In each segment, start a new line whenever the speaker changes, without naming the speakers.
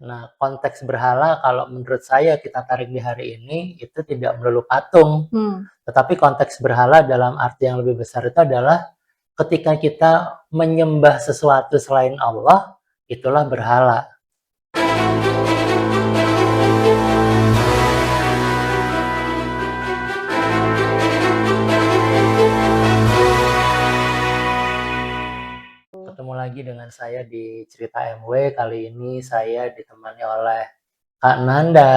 Nah, konteks berhala kalau menurut saya kita tarik di hari ini itu tidak melulu patung. Tetapi konteks berhala dalam arti yang lebih besar itu adalah ketika kita menyembah sesuatu selain Allah, itulah berhala. Ketemu lagi dengan saya di Cerita MW. Kali ini saya ditemani oleh Kak Nanda.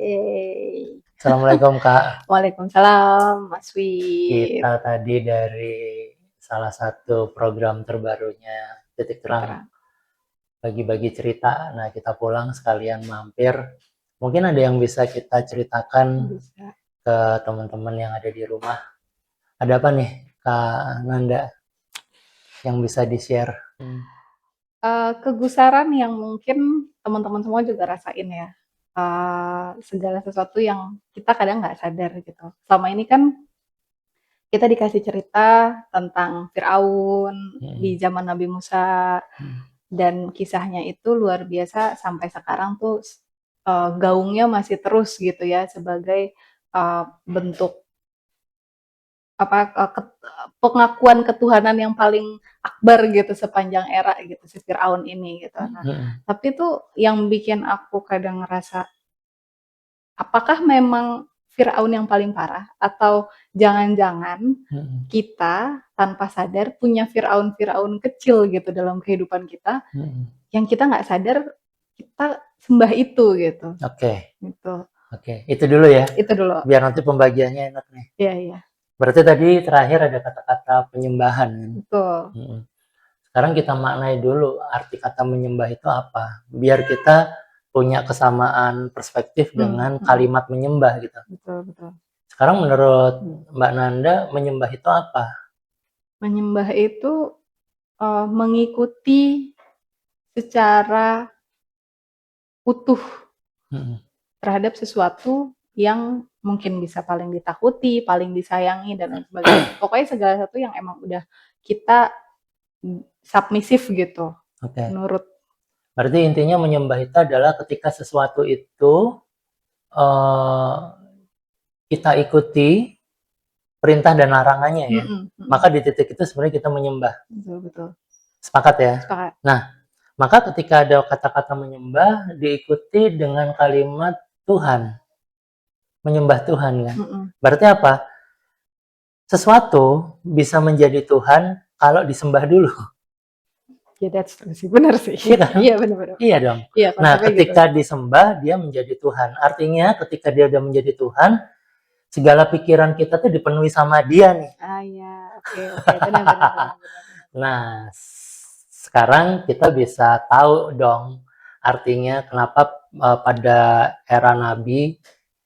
Yeay.
Assalamualaikum Kak.
Waalaikumsalam Mas Wid.
Kita tadi dari salah satu program terbarunya Titik Terang bagi-bagi cerita. Nah, kita pulang sekalian mampir. Mungkin ada yang bisa kita ceritakan ke teman-teman yang ada di rumah. Ada apa nih Kak Nanda yang bisa di-share?
Kegusaran yang mungkin teman-teman semua juga rasain ya. Segala sesuatu yang kita kadang nggak sadar gitu. Selama ini kan kita dikasih cerita tentang Firaun di zaman Nabi Musa, dan kisahnya itu luar biasa sampai sekarang tuh gaungnya masih terus gitu ya sebagai bentuk pengakuan ketuhanan yang paling akbar gitu sepanjang era gitu si Firaun ini gitu. Nah, tapi tuh yang bikin aku kadang ngerasa apakah memang Firaun yang paling parah atau jangan-jangan kita tanpa sadar punya Firaun kecil gitu dalam kehidupan kita yang kita nggak sadar kita sembah itu gitu.
Oke.
Gitu.
Oke, itu dulu ya.
Itu dulu.
Biar nanti pembagiannya enak nih.
Iya.
Berarti tadi terakhir ada kata-kata penyembahan.
Betul.
Sekarang kita maknai dulu arti kata menyembah itu apa. Biar kita punya kesamaan perspektif dengan kalimat menyembah gitu.
Betul.
Sekarang menurut Mbak Nanda, menyembah itu apa?
Menyembah itu mengikuti secara utuh terhadap sesuatu yang mungkin bisa paling ditakuti, paling disayangi, dan lain sebagainya. Pokoknya segala sesuatu yang emang udah kita submisif gitu.
Oke.
Menurut.
Berarti intinya menyembah itu adalah ketika sesuatu itu kita ikuti perintah dan larangannya ya. Maka di titik itu sebenarnya kita menyembah.
Betul.
Sepakat ya?
Sepakat.
Nah, maka ketika ada kata-kata menyembah diikuti dengan kalimat Tuhan. Menyembah Tuhan kan. Berarti apa? Sesuatu bisa menjadi Tuhan kalau disembah dulu.
Ya, that's true sih. Benar sih.
Iya kan?
Iya, benar.
Iya dong.
Iya,
nah, ketika disembah, dia menjadi Tuhan. Artinya ketika dia udah menjadi Tuhan, segala pikiran kita tuh dipenuhi sama dia nih.
Iya. Oke. Benar.
Nah, sekarang kita bisa tahu dong artinya kenapa pada era Nabi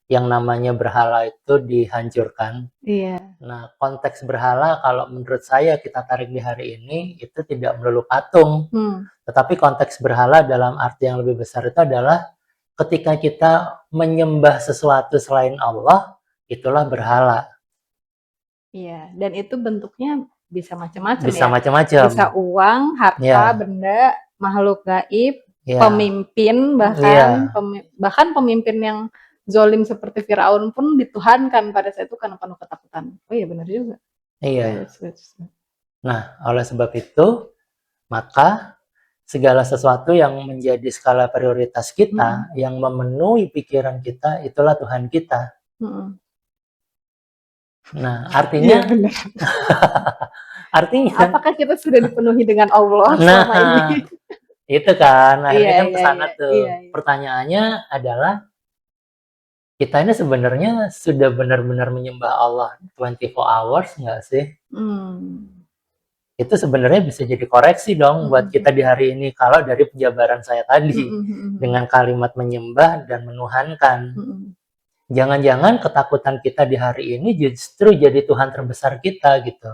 yang namanya berhala itu dihancurkan.
Iya.
Nah, konteks berhala kalau menurut saya kita tarik di hari ini itu tidak melulu patung. Tetapi konteks berhala dalam arti yang lebih besar itu adalah ketika kita menyembah sesuatu selain Allah, itulah berhala.
Iya, dan itu bentuknya bisa macam-macam ya.
Bisa macam-macam.
Bisa uang, harta, benda, makhluk gaib, pemimpin, bahkan pemimpin yang zolim seperti Firaun pun dituhankan pada saat itu karena penuh ketakutan. Oh iya, benar juga.
Iya. Nah, oleh sebab itu, maka segala sesuatu yang menjadi skala prioritas kita, yang memenuhi pikiran kita, itulah Tuhan kita. Nah, artinya, artinya,
apakah kita sudah dipenuhi dengan Allah selama ini?
Itu kan, akhirnya kan kesana tuh. Pertanyaannya adalah, kita ini sebenarnya sudah benar-benar menyembah Allah 24 hours nggak sih? Itu sebenarnya bisa jadi koreksi dong buat kita di hari ini kalau dari penjabaran saya tadi dengan kalimat menyembah dan menuhankan. Jangan-jangan ketakutan kita di hari ini justru jadi Tuhan terbesar kita gitu.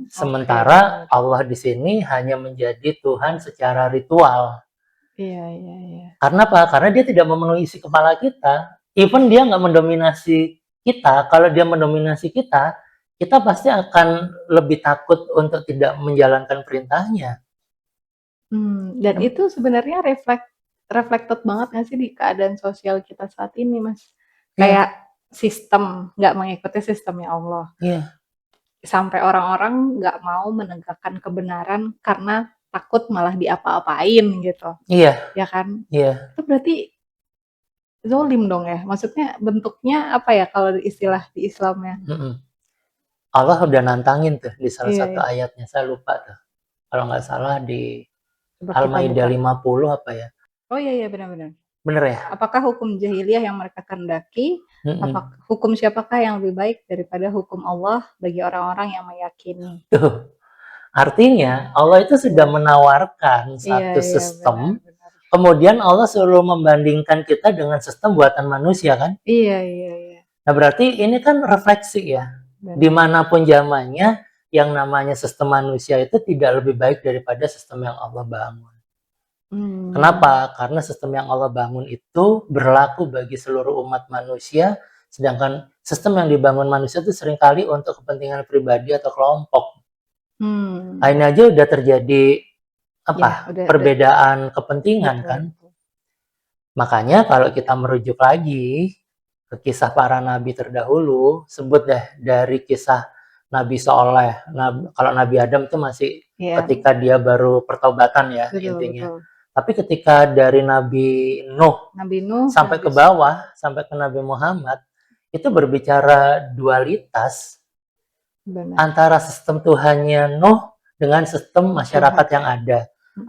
Sementara Allah di sini hanya menjadi Tuhan secara ritual.
Iya.
Karena apa? Karena dia tidak memenuhi isi kepala kita. Even dia nggak mendominasi kita. Kalau dia mendominasi kita pasti akan lebih takut untuk tidak menjalankan perintahnya.
Dan itu sebenarnya reflected banget nggak sih di keadaan sosial kita saat ini, Mas?
Iya,
Kayak sistem, nggak mengikuti sistemnya Allah.
iya,
Sampai orang-orang nggak mau menegakkan kebenaran karena takut malah diapa-apain gitu,
iya,
ya kan?
iya.
Itu berarti zolim dong ya? Maksudnya bentuknya apa ya kalau istilah di Islamnya?
Mm-mm. Allah udah nantangin tuh di salah
Iya,
satu
iya.
ayatnya, saya lupa tuh. Kalau nggak salah di
Coba kita
Al-Maidah
buka.
50 apa ya?
Oh iya, iya benar-benar.
Bener ya?
Apakah hukum jahiliyah yang mereka kehendaki?
Mm-mm.
Apakah hukum siapakah yang lebih baik daripada hukum Allah bagi orang-orang yang meyakini?
Tuh, artinya Allah itu sudah
Iya,
menawarkan
iya,
satu
iya
sistem,
benar-benar.
kemudian Allah suruh membandingkan kita dengan sistem buatan manusia kan?
Iya, iya, iya.
Nah berarti ini kan refleksi ya,
Benar.
dimanapun zamannya yang namanya sistem manusia itu tidak lebih baik daripada sistem yang Allah bangun.
Hmm.
Kenapa? Karena sistem yang Allah bangun itu berlaku bagi seluruh umat manusia, sedangkan sistem yang dibangun manusia itu seringkali untuk kepentingan pribadi atau kelompok. Nah,
Hmm.
ini aja udah terjadi
Ya,
apa?
udah
Perbedaan kepentingan
betul,
kan?
betul.
Makanya kalau kita merujuk lagi ke kisah para nabi terdahulu, sebut deh dari kisah Nabi Soleh. Nah, kalau Nabi Adam itu masih
Iya,
ketika dia baru pertobatan ya
betul,
intinya.
betul.
Tapi ketika dari Nabi Nuh
Nabi Nuh,
sampai
Nabi
ke bawah, sampai ke Nabi Muhammad, itu berbicara dualitas
benar.
antara sistem Tuhannya Nuh dengan sistem masyarakat
Tuhan.
yang ada.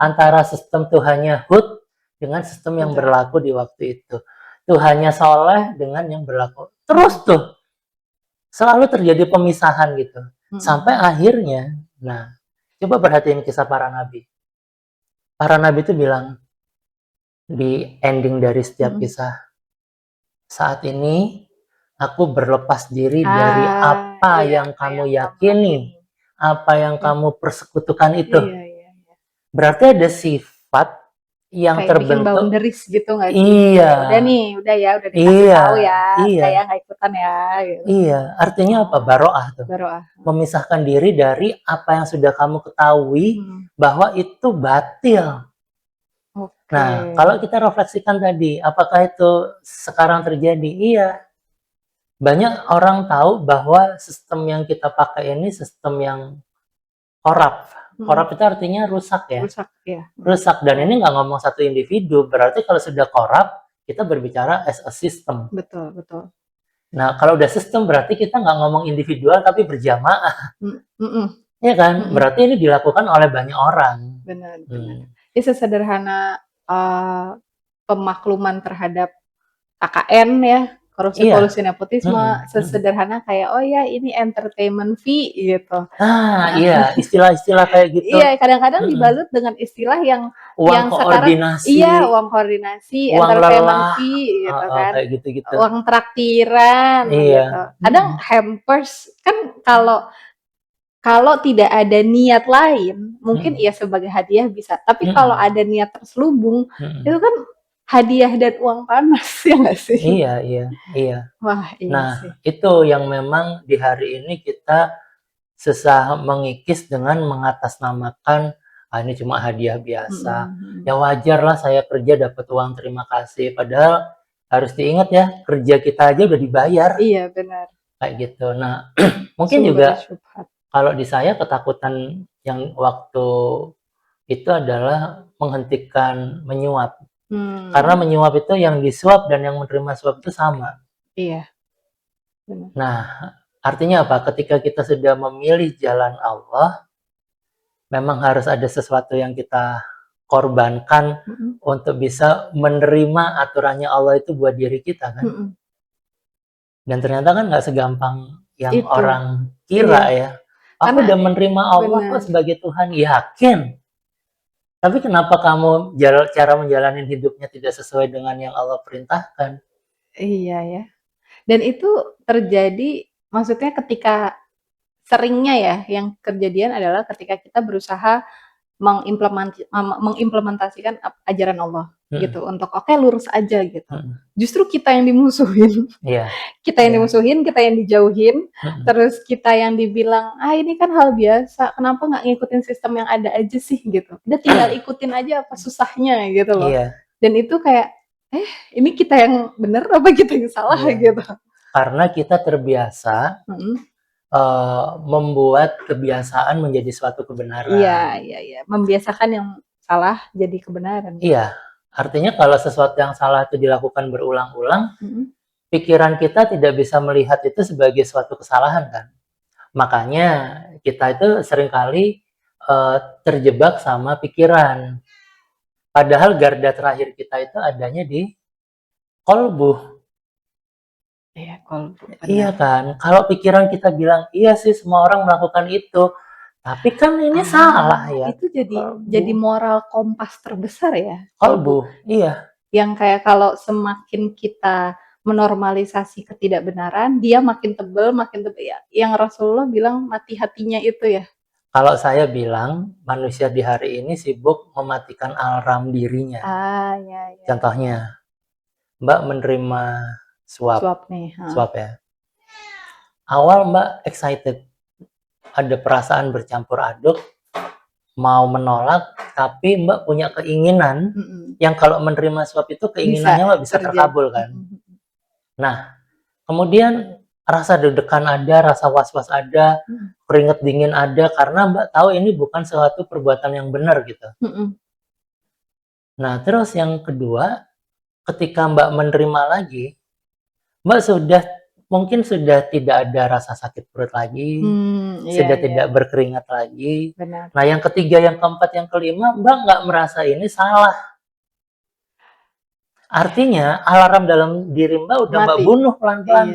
Antara sistem Tuhannya Hud dengan sistem yang
Betul.
berlaku di waktu itu. Tuhannya Soleh dengan yang berlaku. Terus tuh, selalu terjadi pemisahan gitu. Sampai akhirnya, nah, coba perhatiin kisah para nabi. Para nabi itu bilang, di ending dari setiap kisah, saat ini aku berlepas diri dari apa
Iya,
yang
apa
kamu
yang kamu
yakini,
yakini.
apa yang
Iya,
kamu persekutukan itu.
iya, iya, iya.
Berarti ada sifat yang
Kayak bikin
terbentuk.
boundaries gitu nggak sih?
Iya,
Kayak udah nih, udah ya, udah dikasih
iya,
tahu ya,
iya,
udah ya nggak ikutan ya, gitu.
iya. Artinya apa?
Oh,
Baroah tuh.
baroah.
Memisahkan diri dari apa yang sudah kamu ketahui bahwa itu batil.
Oke.
Nah, kalau kita refleksikan tadi, apakah itu sekarang terjadi? Iya. Banyak orang tahu bahwa sistem yang kita pakai ini sistem yang korup. Korup itu artinya rusak ya.
Rusak ya.
Rusak. Dan ini nggak ngomong satu individu. Berarti kalau sudah korup, kita berbicara as a system.
Betul, betul.
Nah, kalau udah sistem berarti kita nggak ngomong individual tapi berjamaah. Ya kan? Berarti ini dilakukan oleh banyak orang.
Benar, benar. Ini sesederhana pemakluman terhadap KKN ya, korupsi kolusi nepotisme, sesederhana kayak oh ya ini entertainment fee gitu.
Ah, iya, istilah-istilah kayak gitu.
Iya, kadang-kadang dibalut dengan istilah yang
uang koordinasi,
sekarang iya uang koordinasi,
uang
entertainment
lelah,
fee gitu kan.
kayak gitu-gitu.
Uang traktiran gitu. Kadang hampers kan kalau tidak ada niat lain, mungkin ya sebagai hadiah bisa. Tapi kalau ada niat terselubung, itu kan hadiah dan uang panas ya nggak sih?
Iya, iya.
Wah, iya
nah,
sih.
itu yang memang di hari ini kita susah mengikis dengan mengatasnamakan ini cuma hadiah biasa. Ya wajar lah saya kerja dapat uang terima kasih. Padahal harus diingat ya, kerja kita aja udah dibayar.
Iya, benar.
Kayak gitu. Nah, mungkin juga kalau di saya ketakutan yang waktu itu adalah menghentikan menyuap. Karena menyuap itu yang disuap dan yang menerima suap itu sama.
Iya. Benar.
Nah, artinya apa? Ketika kita sudah memilih jalan Allah, memang harus ada sesuatu yang kita korbankan untuk bisa menerima aturannya Allah itu buat diri kita kan. Dan ternyata kan nggak segampang yang itu. Orang kira ya. Aku udah menerima Allah kok sebagai Tuhan, yakin. Tapi kenapa kamu cara menjalani hidupnya tidak sesuai dengan yang Allah perintahkan?
Iya ya. Dan itu terjadi maksudnya ketika seringnya ya yang kejadian adalah ketika kita berusaha mengimplementasikan ajaran Allah gitu untuk oke lurus aja gitu. Justru kita yang dimusuhin. Kita yang dimusuhin, kita yang dijauhin, terus kita yang dibilang ini kan hal biasa, kenapa nggak ngikutin sistem yang ada aja sih gitu. Udah tinggal ikutin aja apa susahnya gitu loh. Dan itu kayak, ini kita yang bener apa kita yang salah
Iya.
gitu.
Karena kita terbiasa membuat kebiasaan menjadi suatu kebenaran.
Iya. Membiasakan yang salah jadi kebenaran.
Iya, artinya kalau sesuatu yang salah itu dilakukan berulang-ulang, pikiran kita tidak bisa melihat itu sebagai suatu kesalahan kan. Makanya kita itu seringkali terjebak sama pikiran. Padahal garda terakhir kita itu adanya di kolbu.
Iya, kolbu.
Iya kan, kalau pikiran kita bilang iya sih semua orang melakukan itu, tapi kan ini salah ya.
Itu jadi moral kompas terbesar ya,
Kolbu, iya.
Yang kayak kalau semakin kita menormalisasi ketidakbenaran, dia makin tebel ya. Yang Rasulullah bilang mati hatinya itu ya.
Kalau saya bilang manusia di hari ini sibuk mematikan alarm dirinya.
Iya.
Contohnya, Mbak menerima
Suap nih.
Suap ya. Awal Mbak excited, ada perasaan bercampur aduk, mau menolak, tapi Mbak punya keinginan yang kalau menerima suap itu keinginannya Mbak bisa terkabul kan. Nah, kemudian rasa deg-degan ada, rasa was-was ada, keringet dingin ada, karena Mbak tahu ini bukan suatu perbuatan yang benar gitu. Nah, terus yang kedua, ketika Mbak menerima lagi, Mbak mungkin sudah tidak ada rasa sakit perut lagi, sudah tidak berkeringat lagi.
Benar.
Nah, yang ketiga, yang keempat, yang kelima, Mbak nggak merasa ini salah. Artinya alarm dalam diri Mbak udah Mbak bunuh pelan-pelan,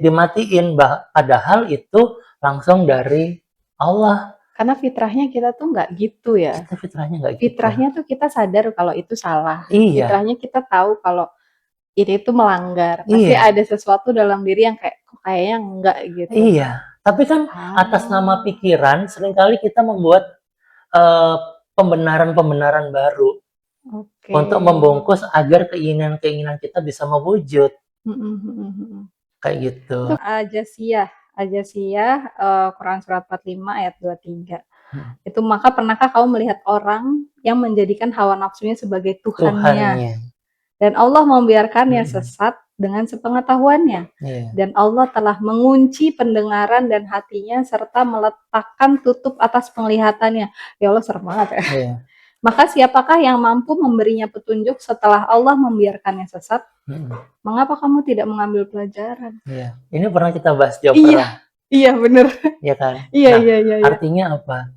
dimatiin, padahal itu langsung dari Allah.
Karena fitrahnya kita tuh nggak gitu ya.
Kita fitrahnya nggak gitu.
Fitrahnya tuh kita sadar kalau itu salah.
Iya.
Fitrahnya kita tahu kalau ini tuh melanggar. Pasti ada sesuatu dalam diri yang kayaknya enggak gitu.
Iya. Tapi kan atas nama pikiran seringkali kita membuat pembenaran-pembenaran baru. Untuk membungkus agar keinginan-keinginan kita bisa mewujud. Kayak gitu. Al-Jasiyah,
Quran surat 45 ayat 23. Itu maka pernahkah kamu melihat orang yang menjadikan hawa nafsunya sebagai Tuhannya. Dan Allah membiarkannya sesat dengan sepengetahuannya. Dan Allah telah mengunci pendengaran dan hatinya serta meletakkan tutup atas penglihatannya. Ya Allah, serem banget ya. Maka siapakah yang mampu memberinya petunjuk setelah Allah membiarkannya sesat? Mengapa kamu tidak mengambil pelajaran?
Iya. Ini pernah kita bahas jauh pernah.
Iya benar.
Iya kan?
Iya.
Artinya apa?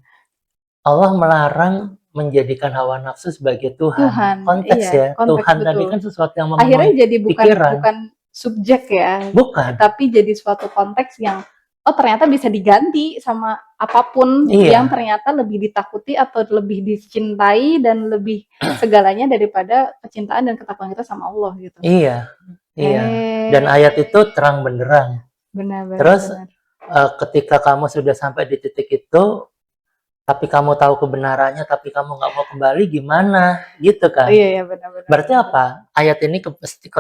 Allah melarang menjadikan hawa nafsu sebagai Tuhan. Konteks ya. Tuhan betul. Tadi kan sesuatu yang memenuhi
akhirnya jadi
pikiran.
bukan subjek ya.
Bukan.
Tapi jadi suatu konteks yang ternyata bisa diganti sama apapun yang ternyata lebih ditakuti atau lebih dicintai dan lebih segalanya daripada kecintaan dan ketakwaan kita sama Allah gitu.
Iya. Dan ayat itu terang benderang.
Benar.
Terus ketika kamu sudah sampai di titik itu, tapi kamu tahu kebenarannya, tapi kamu nggak mau kembali, gimana? Gitu kan?
Iya benar.
Berarti apa? Ayat ini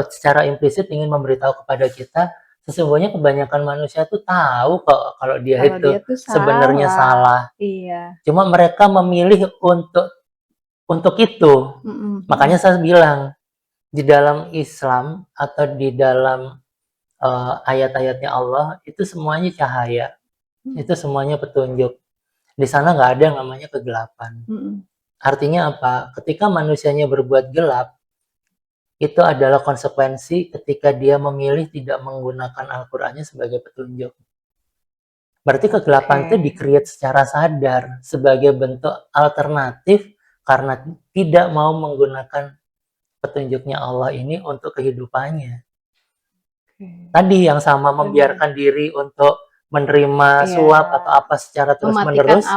secara implisit ingin memberitahu kepada kita, sesungguhnya kebanyakan manusia tuh tahu kok kalau dia itu sebenarnya salah.
Iya.
Cuma mereka memilih untuk itu. Makanya saya bilang di dalam Islam atau di dalam ayat-ayatnya Allah itu semuanya cahaya, itu semuanya petunjuk. Di sana nggak ada yang namanya kegelapan. Artinya apa? Ketika manusianya berbuat gelap, itu adalah konsekuensi ketika dia memilih tidak menggunakan Al-Qur'annya sebagai petunjuk. Berarti kegelapan itu di-create secara sadar sebagai bentuk alternatif karena tidak mau menggunakan petunjuknya Allah ini untuk kehidupannya. Tadi yang sama membiarkan diri untuk menerima suap atau apa secara terus-menerus,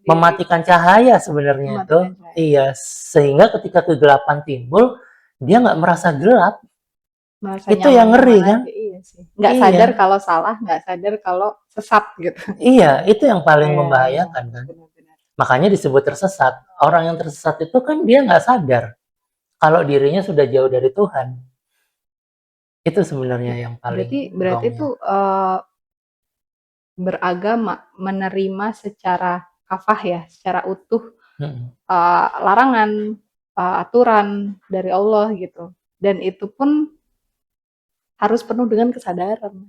mematikan cahaya sebenarnya itu. Iya, sehingga ketika kegelapan timbul, dia nggak merasa gelap. Itu yang ngeri kan?
Nggak sadar kalau salah, nggak sadar kalau sesat gitu.
Iya, itu yang paling membahayakan kan. Makanya disebut tersesat. Orang yang tersesat itu kan dia nggak sadar kalau dirinya sudah jauh dari Tuhan. Itu sebenarnya yang paling
berarti itu beragama, menerima secara kafah ya, secara utuh larangan aturan dari Allah gitu. Dan itu pun harus penuh dengan kesadaran.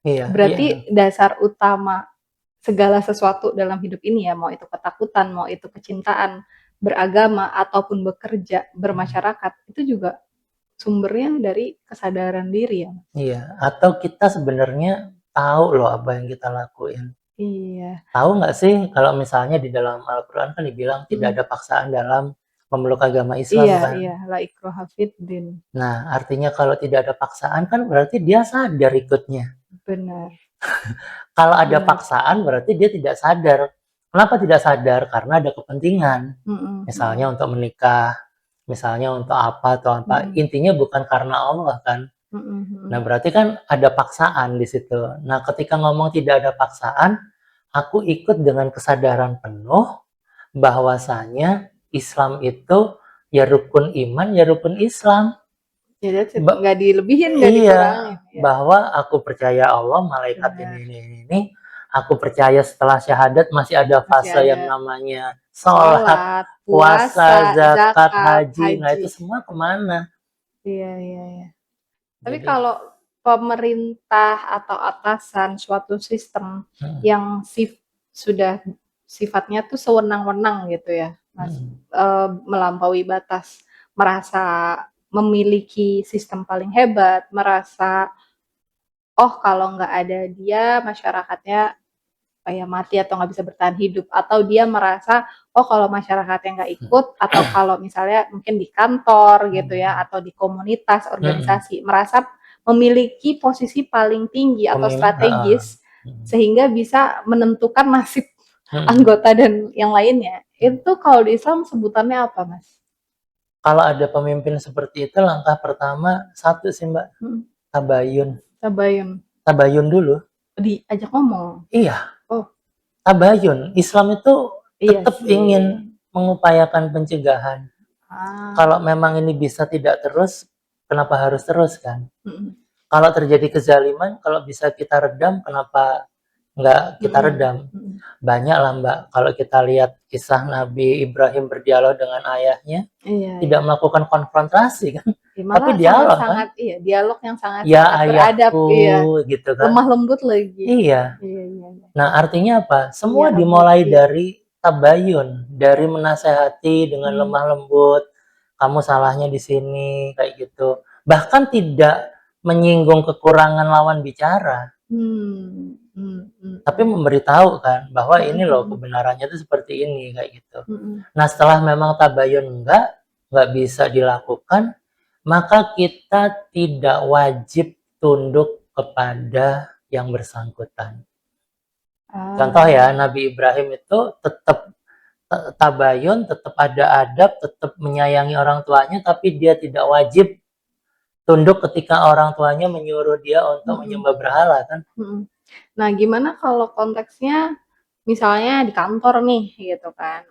Iya,
Berarti dasar utama segala sesuatu dalam hidup ini ya, mau itu ketakutan, mau itu kecintaan, beragama, ataupun bekerja, bermasyarakat, itu juga sumbernya dari kesadaran diri ya.
iya. Atau kita sebenarnya tahu loh apa yang kita lakuin.
Iya.
Tahu nggak sih kalau misalnya di dalam Al-Quran kan dibilang tidak ada paksaan dalam memeluk agama Islam
Iya,
kan.
iya, la ikraha fiddin.
Nah, artinya kalau tidak ada paksaan kan berarti dia sadar ikutnya.
Benar.
Kalau ada
Benar.
paksaan berarti dia tidak sadar. Kenapa tidak sadar? Karena ada kepentingan. Misalnya untuk menikah, misalnya untuk apa atau apa. Intinya bukan karena Allah kan. Nah, berarti kan ada paksaan di situ. Nah, ketika ngomong tidak ada paksaan, aku ikut dengan kesadaran penuh bahwasanya Islam itu ya rukun iman, ya rukun Islam.
Jadi nggak dilebihin, nggak
Iya,
dikurangin. Ya.
bahwa aku percaya Allah, malaikat ini. Aku percaya setelah syahadat masih ada fase yang namanya sholat, puasa, zakat, haji. Nah, itu semua kemana?
Iya, iya, iya. Tapi kalau pemerintah atau atasan suatu sistem yang sudah sifatnya tuh sewenang-wenang gitu ya, Mas, melampaui batas, merasa memiliki sistem paling hebat, merasa oh kalau nggak ada dia masyarakatnya kayak mati atau nggak bisa bertahan hidup, atau dia merasa oh kalau masyarakatnya nggak ikut, atau kalau misalnya mungkin di kantor gitu ya, atau di komunitas organisasi merasa memiliki posisi paling tinggi atau strategis sehingga bisa menentukan nasib anggota dan yang lainnya. Itu kalau di Islam sebutannya apa, Mas?
Kalau ada pemimpin seperti itu, langkah pertama satu sih Mbak, tabayun. Tabayun dulu.
Diajak ngomong.
Iya. Tabayun. Islam itu tetap ingin mengupayakan pencegahan. Kalau memang ini bisa tidak terus, kenapa harus terus kan? Kalau terjadi kezaliman, kalau bisa kita redam, kenapa nggak kita redam? Banyak lah Mbak, kalau kita lihat kisah Nabi Ibrahim berdialog dengan ayahnya, tidak melakukan konfrontasi kan, tapi dialog kan?
Iya, dialog yang sangat
ya
beradab,
ayahku, gitu kan?
Lemah lembut lagi.
Iya. Nah, artinya apa? Semua dimulai dari tabayun, dari menasehati dengan lemah lembut. Kamu salahnya di sini, kayak gitu. Bahkan tidak menyinggung kekurangan lawan bicara. Tapi memberitahu kan bahwa ini loh kebenarannya itu seperti ini, kayak gitu. Nah, setelah memang tabayun nggak bisa dilakukan, maka kita tidak wajib tunduk kepada yang bersangkutan. Contoh ya, Nabi Ibrahim itu tetap tabayun, tetap ada adab, tetap menyayangi orang tuanya, tapi dia tidak wajib tunduk ketika orang tuanya menyuruh dia untuk menyembah berhala kan.
Nah, gimana kalau konteksnya misalnya di kantor nih gitu kan.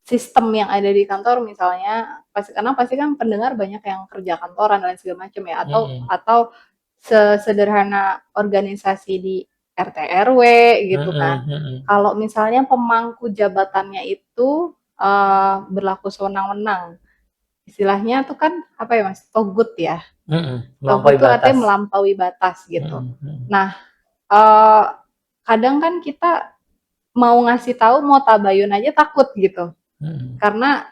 Sistem yang ada di kantor misalnya, karena pasti kan pendengar banyak yang kerja kantoran dan segala macam ya, atau sesederhana organisasi di RT RW gitu kan. Kalau misalnya pemangku jabatannya itu berlaku sewenang-wenang, istilahnya tuh kan apa ya Mas, togut ya. Togut itu artinya melampaui batas gitu. Nah, kadang kan kita mau ngasih tahu, mau tabayun aja takut gitu. Karena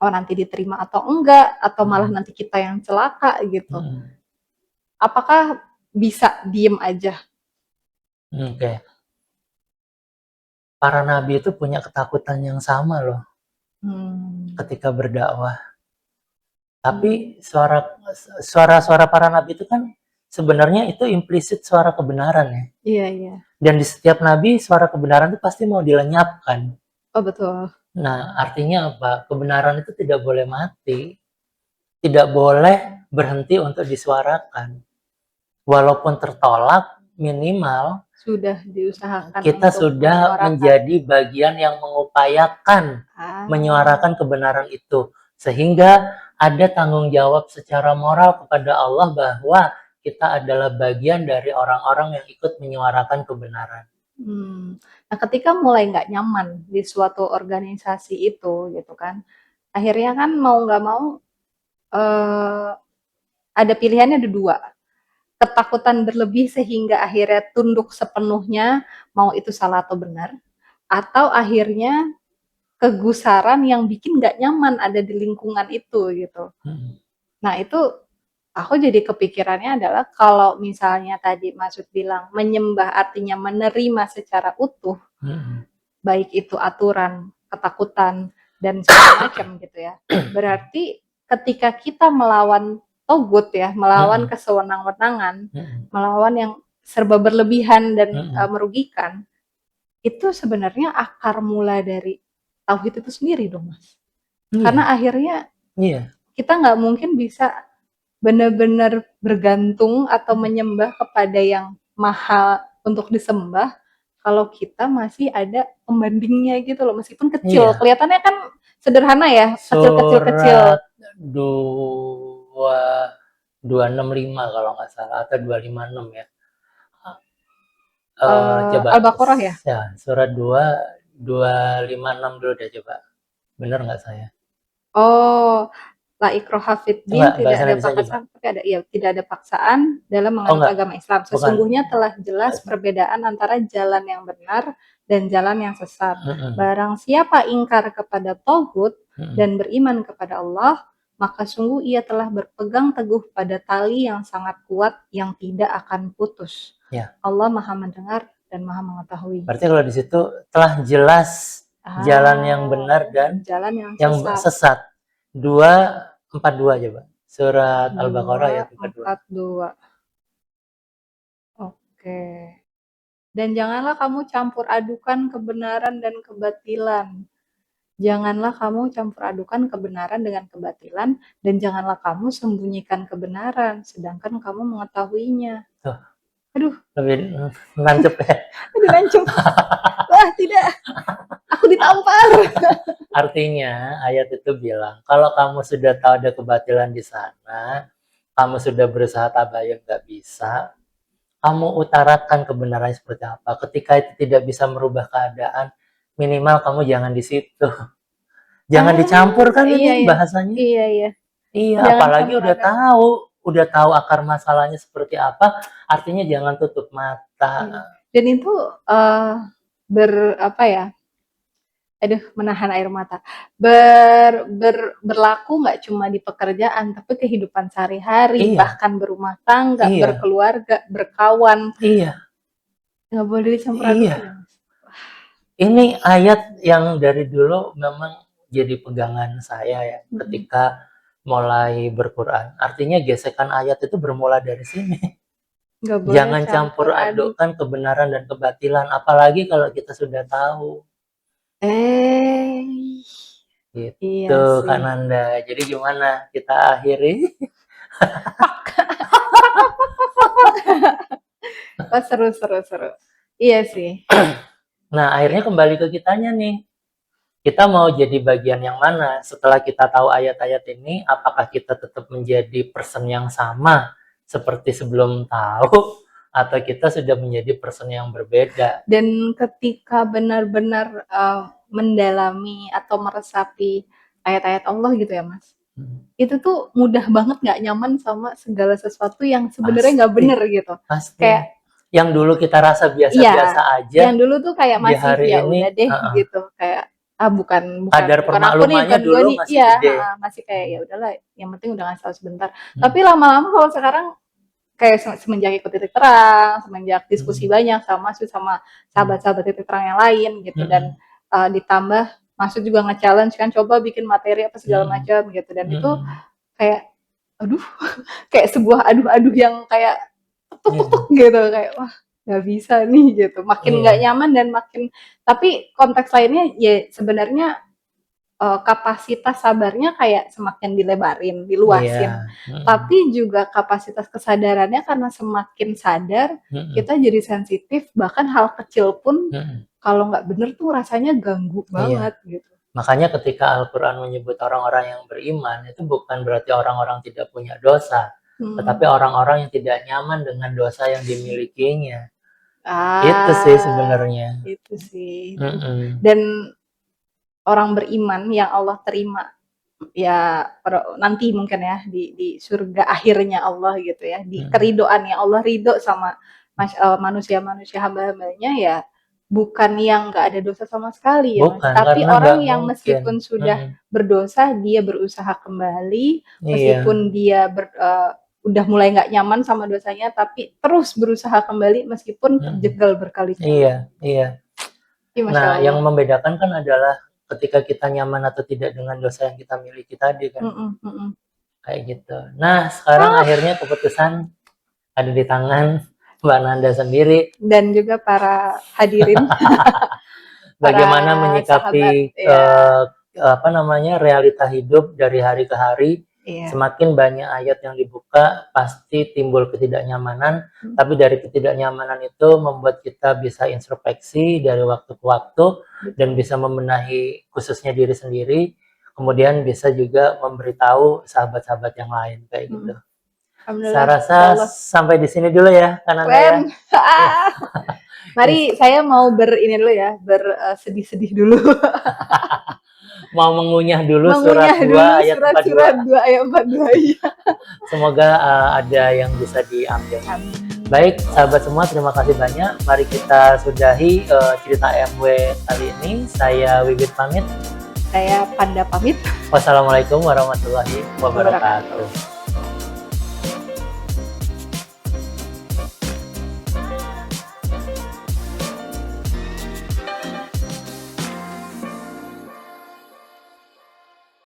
nanti diterima atau enggak, atau malah nanti kita yang celaka gitu. Apakah bisa diem aja?
Oke. Para nabi itu punya ketakutan yang sama loh ketika berdakwah. Tapi suara para nabi itu kan sebenarnya itu implisit suara kebenaran ya.
Iya, iya.
Dan di setiap nabi suara kebenaran itu pasti mau dilenyapkan.
Oh betul.
Nah, artinya apa? Kebenaran itu tidak boleh mati. Tidak boleh berhenti untuk disuarakan. Walaupun tertolak, minimal
sudah diusahakan.
Kita sudah menjadi bagian yang mengupayakan menyuarakan kebenaran itu. Sehingga ada tanggung jawab secara moral kepada Allah bahwa kita adalah bagian dari orang-orang yang ikut menyuarakan kebenaran.
Nah, ketika mulai nggak nyaman di suatu organisasi itu gitu kan, akhirnya kan mau nggak mau ada pilihannya ada dua, ketakutan berlebih sehingga akhirnya tunduk sepenuhnya, mau itu salah atau benar, atau akhirnya kegusaran yang bikin nggak nyaman ada di lingkungan itu gitu. Nah itu aku jadi kepikirannya adalah kalau misalnya tadi Masud bilang menyembah artinya menerima secara utuh, baik itu aturan, ketakutan, dan segala macam gitu ya. Berarti ketika kita melawan togut ya, melawan kesewenang-wenangan, melawan yang serba berlebihan dan merugikan, itu sebenarnya akar mula dari tauhid itu sendiri dong Mas. Karena akhirnya kita nggak mungkin bisa benar-benar bergantung atau menyembah kepada yang maha untuk disembah kalau kita masih ada pembandingnya gitu loh, meskipun kecil. Kelihatannya kan sederhana ya, kecil-kecil.
Surat 265 kalau nggak salah atau 256 ya. Coba
Al-Baqarah ya?
Ya, surat 256 dulu deh coba. Bener nggak saya?
Oh, la ikraha fid din,
Coba
tidak
bahasa
ada
Indonesia coba.
paksaan, tapi ada ya, tidak ada paksaan dalam menganut
enggak.
agama Islam. Sesungguhnya telah jelas perbedaan antara jalan yang benar dan jalan yang sesat. Barang siapa ingkar kepada tauhid dan beriman kepada Allah, maka sungguh ia telah berpegang teguh pada tali yang sangat kuat yang tidak akan putus.
Ya.
Allah Maha mendengar dan Maha mengetahui.
Berarti kalau di situ telah jelas jalan yang benar dan
jalan
yang sesat. 242 coba. Surat Al-Baqarah ayat
42. Oke. Dan janganlah kamu campur adukan kebenaran dan kebatilan. Janganlah kamu campur adukan kebenaran dengan kebatilan, dan janganlah kamu sembunyikan kebenaran, sedangkan kamu mengetahuinya.
Tuh.
Aduh.
Lebih nancep ya.
Aduh, nancep. Wah, tidak. Aku ditampar.
Artinya ayat itu bilang, kalau kamu sudah tahu ada kebatilan di sana, kamu sudah berusaha tabayun nggak bisa, kamu utarakan kebenarannya seperti apa. Ketika itu tidak bisa merubah keadaan, minimal kamu jangan di situ. Jangan dicampur kan ini bahasanya.
Iya.
Iya, apalagi udah tahu akar masalahnya seperti apa, artinya jangan tutup mata.
Dan itu menahan air mata. Berlaku nggak cuma di pekerjaan, tapi kehidupan sehari-hari, bahkan berumah tangga, berkeluarga, berkawan. Nggak boleh dicampur adukan.
Ini ayat yang dari dulu memang jadi pegangan saya ya, ketika mulai berquran. Artinya gesekan ayat itu bermula dari sini. Jangan campur adukan kebenaran dan kebatilan, apalagi kalau kita sudah tahu. Gitu iya Kak Nanda. Jadi gimana kita akhiri?
Oh, seru. Iya sih.
Nah, akhirnya kembali ke kitanya nih. Kita mau jadi bagian yang mana? Setelah kita tahu ayat-ayat ini, apakah kita tetap menjadi person yang sama seperti sebelum tahu, atau kita sudah menjadi person yang berbeda?
Dan ketika benar-benar mendalami atau meresapi ayat-ayat Allah gitu ya Mas, itu tuh mudah banget nggak nyaman sama segala sesuatu yang sebenarnya nggak bener gitu.
Pasti. Kayak yang dulu kita rasa biasa-biasa aja.
Yang dulu tuh kayak masih ya udah deh gitu, kayak bukan
kadar permaklumannya dulu masih gede.
Masih kayak ya udahlah, yang penting udah ngasih tahu sebentar. Tapi lama-lama kalau sekarang kayak semenjak ikut Titik Terang, semenjak diskusi banyak sama sahabat-sahabat Titik Terang yang lain gitu, dan ditambah Masud juga nge-challenge kan, coba bikin materi apa segala macam gitu, dan itu kayak aduh kayak sebuah aduh yang kayak tuk gitu, kayak wah nggak bisa nih gitu, makin nggak nyaman dan makin, tapi konteks lainnya ya sebenarnya kapasitas sabarnya kayak semakin dilebarin, diluasin, tapi juga kapasitas kesadarannya karena semakin sadar kita jadi sensitif, bahkan hal kecil pun kalau nggak bener tuh rasanya ganggu banget gitu.
Makanya ketika Al-Quran menyebut orang-orang yang beriman, itu bukan berarti orang-orang tidak punya dosa, tetapi orang-orang yang tidak nyaman dengan dosa yang dimilikinya. Itu sih
Ah,
sebenarnya.
itu sih.
Mm-mm.
Dan orang beriman yang Allah terima ya nanti mungkin ya di surga akhirnya Allah gitu ya, di keridoannya Allah, ridho sama manusia-manusia hamba-hambanya ya, bukan yang nggak ada dosa sama sekali ya Mas,
Bukan,
tapi
karena nggak
orang yang
mungkin.
meskipun sudah
Mm-mm.
berdosa dia berusaha kembali,
Iya,
meskipun dia udah mulai nggak nyaman sama dosanya tapi terus berusaha kembali meskipun
mm-mm.
terjegal berkali-kali.
Iya, iya.
Iya, Masya
Nah, yang
Allah.
membedakan kan adalah ketika kita nyaman atau tidak dengan dosa yang kita miliki tadi kan,
Mm-mm, mm-mm.
kayak gitu. Nah, sekarang
Ah,
akhirnya keputusan ada di tangan Mbak Nanda sendiri.
dan juga para hadirin, para
Bagaimana
sahabat
menyikapi
ya.
apa namanya realita hidup dari hari ke hari.
Iya.
Semakin banyak ayat yang dibuka, pasti timbul ketidaknyamanan. Tapi dari ketidaknyamanan itu membuat kita bisa introspeksi dari waktu ke waktu dan
Betul.
bisa membenahi khususnya diri sendiri. Kemudian bisa juga memberitahu sahabat-sahabat yang lain kayak gitu. Saya
Alhamdulillah,
rasa
Masya Allah.
sampai di sini dulu ya, Kananda ya.
Keren. Mari saya mau ini dulu ya, bersedih-sedih dulu.
Mau mengunyah dulu surat
Mengunyah
2
dulu
ayat 42.
surat-surat 2 ayat 42 ya.
Semoga ada yang bisa diambil.
Amin.
Baik, sahabat semua, terima kasih banyak. Mari kita sudahi cerita MW kali ini. Saya Wibit pamit.
Saya Panda pamit.
Wassalamualaikum warahmatullahi wabarakatuh.